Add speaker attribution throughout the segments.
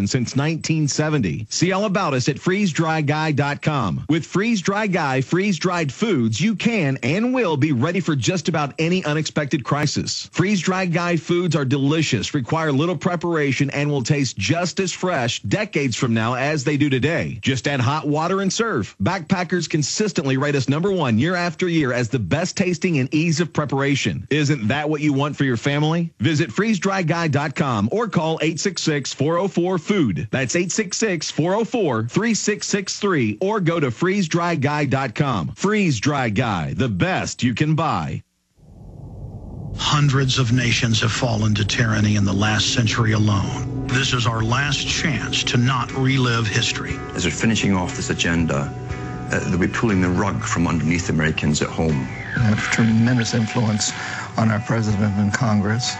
Speaker 1: since 1970. See all about us at freezedryguy.com. With Freeze Dry Guy freeze-dried foods, you can and will be ready for just about any unexpected crisis. Freeze Dry Guy foods are delicious, require little preparation, and will taste just as fresh decades from now as they do today. Just add hot water and serve. Backpackers consistently rate us #1 year after year as the best tasting and ease of preparation. Isn't that what you want for your family? Visit freezedryguy.com or call 866-404-FOOD. That's 866-404-3663 or go to freezedryguy.com. Freeze Dry Guy, the best you can buy.
Speaker 2: Hundreds of nations have fallen to tyranny in the last century alone. This is our last chance to not relive history.
Speaker 3: As we're finishing off this agenda, they'll be pulling the rug from underneath Americans at home.
Speaker 4: I have tremendous influence on our president and Congress,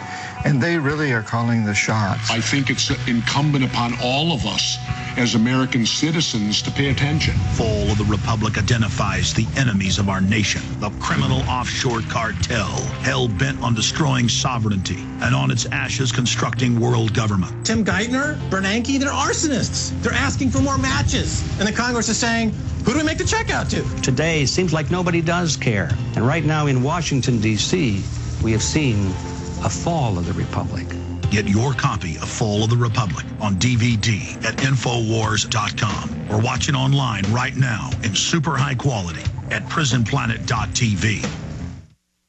Speaker 4: and they really are calling the shots.
Speaker 5: I think it's incumbent upon all of us as American citizens to pay attention.
Speaker 2: Fall of the Republic identifies the enemies of our nation, the criminal offshore cartel, hell-bent on destroying sovereignty, and on its ashes constructing world government.
Speaker 6: Tim Geithner, Bernanke, they're arsonists. They're asking for more matches. And the Congress is saying, who do we make the check out to?
Speaker 7: Today seems like nobody does care. And right now in Washington, D.C., we have seen a fall of the Republic.
Speaker 2: Get your copy of Fall of the Republic on DVD at Infowars.com or watch it online right now in super high quality at prisonplanet.tv.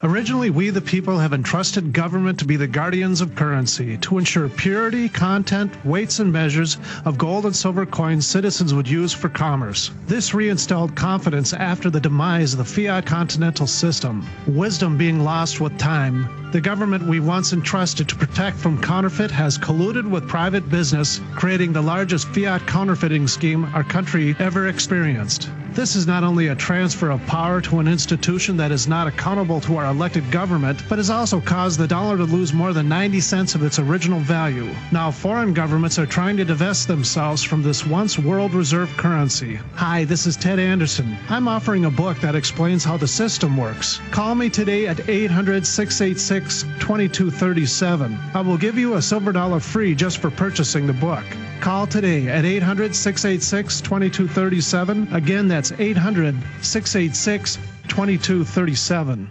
Speaker 8: Originally, we the people have entrusted government to be the guardians of currency, to ensure purity, content, weights, and measures of gold and silver coins citizens would use for commerce. This reinstalled confidence after the demise of the fiat continental system, wisdom being lost with time. The government we once entrusted to protect from counterfeit has colluded with private business, creating the largest fiat counterfeiting scheme our country ever experienced. This is not only a transfer of power to an institution that is not accountable to our elected government, but has also caused the dollar to lose more than 90 cents of its original value. Now foreign governments are trying to divest themselves from this once world reserve currency. Hi, this is Ted Anderson. I'm offering a book that explains how the system works. Call me today at 800-686-2237. I will give you a silver dollar free just for purchasing the book. Call today at 800-686-2237. Again, that's 800-686-2237.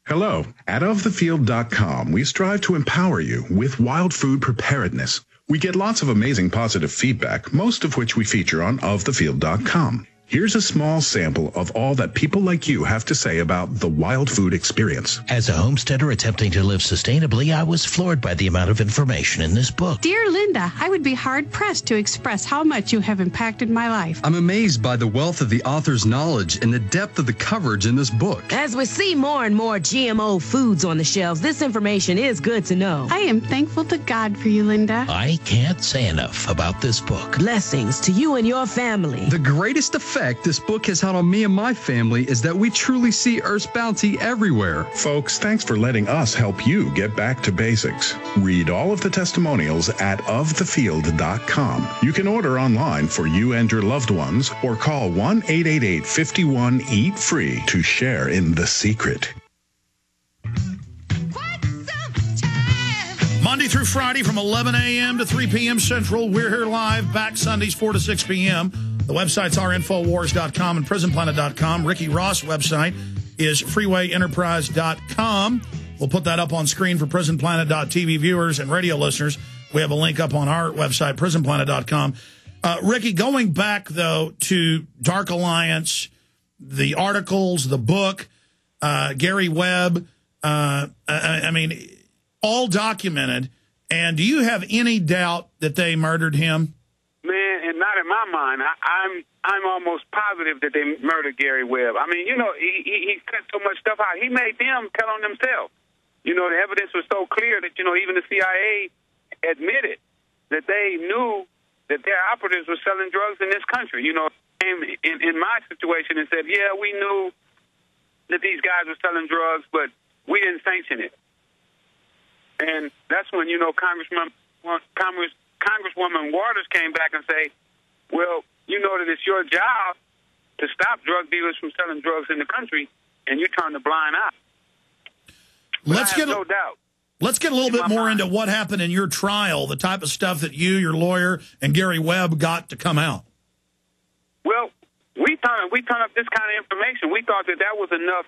Speaker 9: Hello. At ofthefield.com, we strive to empower you with wild food preparedness. We get lots of amazing positive feedback, most of which we feature on ofthefield.com. Here's a small sample of all that people like you have to say about the wild food experience.
Speaker 10: As a homesteader attempting to live sustainably, I was floored by the amount of information in this book.
Speaker 11: Dear Linda, I would be hard-pressed to express how much you have impacted my life.
Speaker 12: I'm amazed by the wealth of the author's knowledge and the depth of the coverage in this book.
Speaker 13: As we see more and more GMO foods on the shelves, this information is good to know.
Speaker 11: I am thankful to God for you, Linda.
Speaker 10: I can't say enough about this book.
Speaker 13: Blessings to you and your family.
Speaker 12: The greatest effect this book has had on me and my family is that we truly see Earth's bounty everywhere.
Speaker 9: Folks, thanks for letting us help you get back to basics. Read all of the testimonials at ofthefield.com. You can order online for you and your loved ones or call 1-888-51-EAT-FREE to share in the secret.
Speaker 2: Monday through Friday from 11 a.m. to 3 p.m. Central. We're here live, back Sundays 4 to 6 p.m. The websites are Infowars.com and PrisonPlanet.com. Ricky Ross' website is FreewayEnterprise.com. We'll put that up on screen for PrisonPlanet.tv viewers and radio listeners. We have a link up on our website, PrisonPlanet.com. Ricky, going back, though, to Dark Alliance, the articles, the book, Gary Webb, I mean, all documented. And do you have any doubt that they murdered him?
Speaker 14: Man, and not in my mind. I'm almost positive that they murdered Gary Webb. I mean, you know, he cut so much stuff out. He made them tell on themselves. You know, the evidence was so clear that, you know, even the CIA admitted that they knew that their operatives were selling drugs in this country. You know, in my situation and said, yeah, we knew that these guys were selling drugs, but we didn't sanction it. And that's when, you know, Congresswoman Waters came back and say, well, you know that it's your job to stop drug dealers from selling drugs in the country, and you turn the blind eye. No doubt.
Speaker 2: Let's get a little bit more into what happened in your trial, the type of stuff that you, your lawyer, and Gary Webb got to come out.
Speaker 14: Well, we turned up this kind of information. We thought that was enough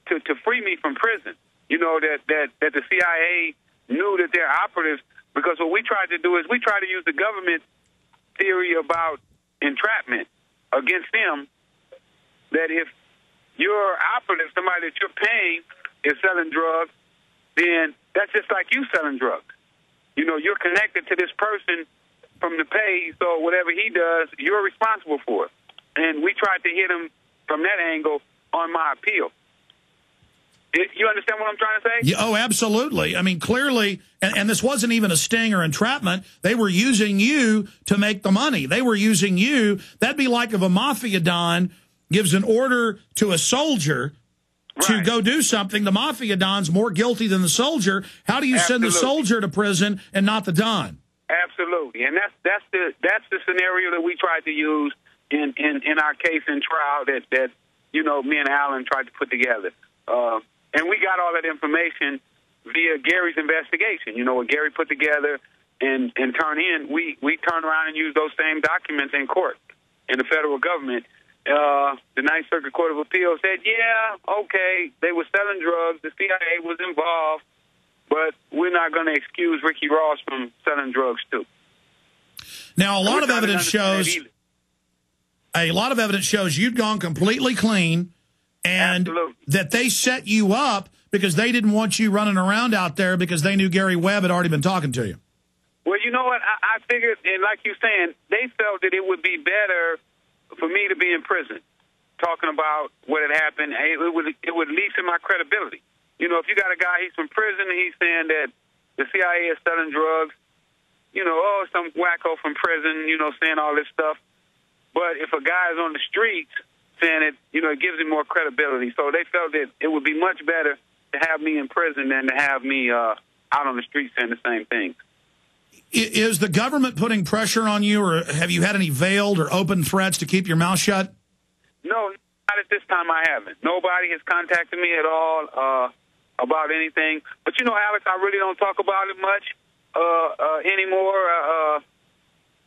Speaker 14: to free me from prison. You know, that the CIA knew that they're operatives, because what we tried to do is we tried to use the government theory about entrapment against them, that if your operative, somebody that you're paying, is selling drugs, then that's just like you selling drugs. You know, you're connected to this person from the pay, so whatever he does, you're responsible for it. And we tried to hit him from that angle on my appeal. You understand what I'm trying to say?
Speaker 2: Yeah, oh, absolutely. I mean, clearly, and this wasn't even a sting or entrapment. They were using you to make the money. They were using you. That'd be like if a mafia don gives an order to a soldier to go do something. The mafia don's more guilty than the soldier. How do you send the soldier to prison and not the don?
Speaker 14: Absolutely, and that's the scenario that we tried to use in our case and trial that you know, me and Alan tried to put together. And we got all that information via Gary's investigation. You know, what Gary put together and turned in, we turned around and used those same documents in court in the federal government. The Ninth Circuit Court of Appeals said, yeah, okay, they were selling drugs, the CIA was involved, but we're not going to excuse Ricky Ross from selling drugs too.
Speaker 2: Now, a lot of evidence shows you'd gone completely clean, and that they set you up because they didn't want you running around out there because they knew Gary Webb had already been talking to you.
Speaker 14: Well, you know what? I figured, and like you're saying, they felt that it would be better for me to be in prison, talking about what had happened. It would lessen my credibility. You know, if you got a guy, he's from prison, and he's saying that the CIA is selling drugs, you know, oh, some wacko from prison, you know, saying all this stuff. But if a guy is on the streets saying it, you know, it gives him more credibility. So they felt that it would be much better to have me in prison than to have me out on the street saying the same thing.
Speaker 2: Is the government putting pressure on you, or have you had any veiled or open threats to keep your mouth shut?
Speaker 14: No, not at this time I haven't. Nobody has contacted me at all about anything. But, you know, Alex, I really don't talk about it much anymore.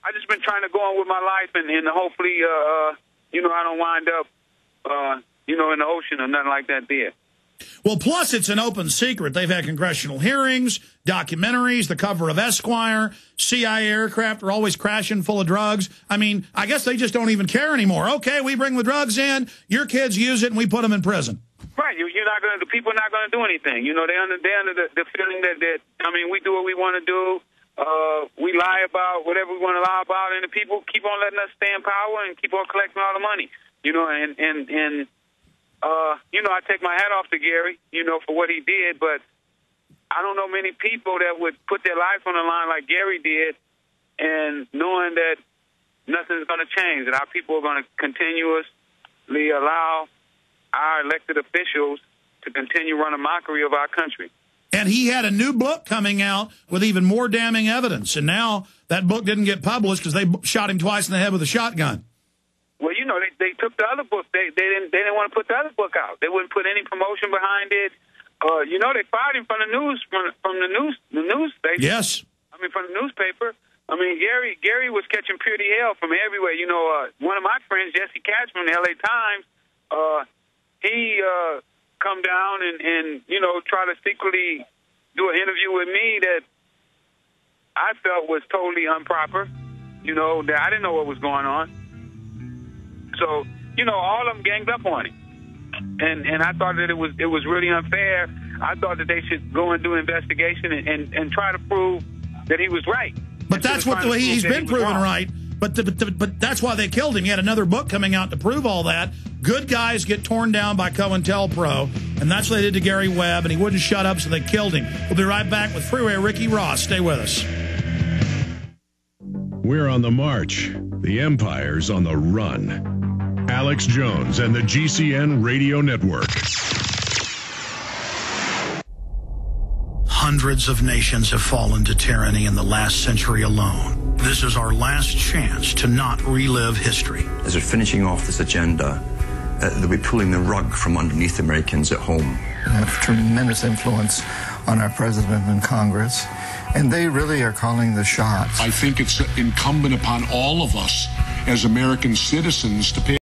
Speaker 14: I just been trying to go on with my life, and hopefully, you know, I don't wind up, you know, in the ocean or nothing like that there.
Speaker 2: Well, plus it's an open secret. They've had congressional hearings, documentaries, the cover of Esquire, CIA aircraft are always crashing full of drugs. I mean, I guess they just don't even care anymore. Okay, we bring the drugs in, your kids use it, and we put them in prison.
Speaker 14: Right, you're not going to. The people are not going to do anything. You know, they're under the feeling that I mean, we do what we want to do. We lie about whatever we want to lie about, and the people keep on letting us stay in power and keep on collecting all the money. You know, and you know, I take my hat off to Gary, you know, for what he did, but I don't know many people that would put their life on the line like Gary did, and knowing that nothing's going to change, that our people are going to continuously allow our elected officials to continue running mockery of our country.
Speaker 2: And he had a new book coming out with even more damning evidence, and now that book didn't get published because they shot him twice in the head with a shotgun.
Speaker 14: Well, you know, they took the other book. They didn't want to put the other book out. They wouldn't put any promotion behind it. You know, they fired him from the news the news station. Yes. I mean, from the newspaper. I mean, Gary was catching purity hell from everywhere. You know, one of my friends, Jesse Katz from the LA Times, he come down and you know, try to secretly do an interview with me that I felt was totally improper. You know, that I didn't know what was going on. So, you know, all of them ganged up on him. And I thought that it was really unfair. I thought that they should go and do an investigation and try to prove that he was right.
Speaker 2: But that's what he's been proven right. But that's why they killed him. He had another book coming out to prove all that. Good guys get torn down by COINTELPRO, and that's what they did to Gary Webb, and he wouldn't shut up, so they killed him. We'll be right back with Freeway Ricky Ross. Stay with us.
Speaker 15: We're on the march. The empire's on the run. Alex Jones and the GCN Radio Network.
Speaker 2: Hundreds of nations have fallen to tyranny in the last century alone. This is our last chance to not relive history.
Speaker 3: As we're finishing off this agenda, they'll be pulling the rug from underneath Americans at home.
Speaker 4: They have tremendous influence on our president and Congress, and they really are calling the shots.
Speaker 5: I think it's incumbent upon all of us as American citizens to pay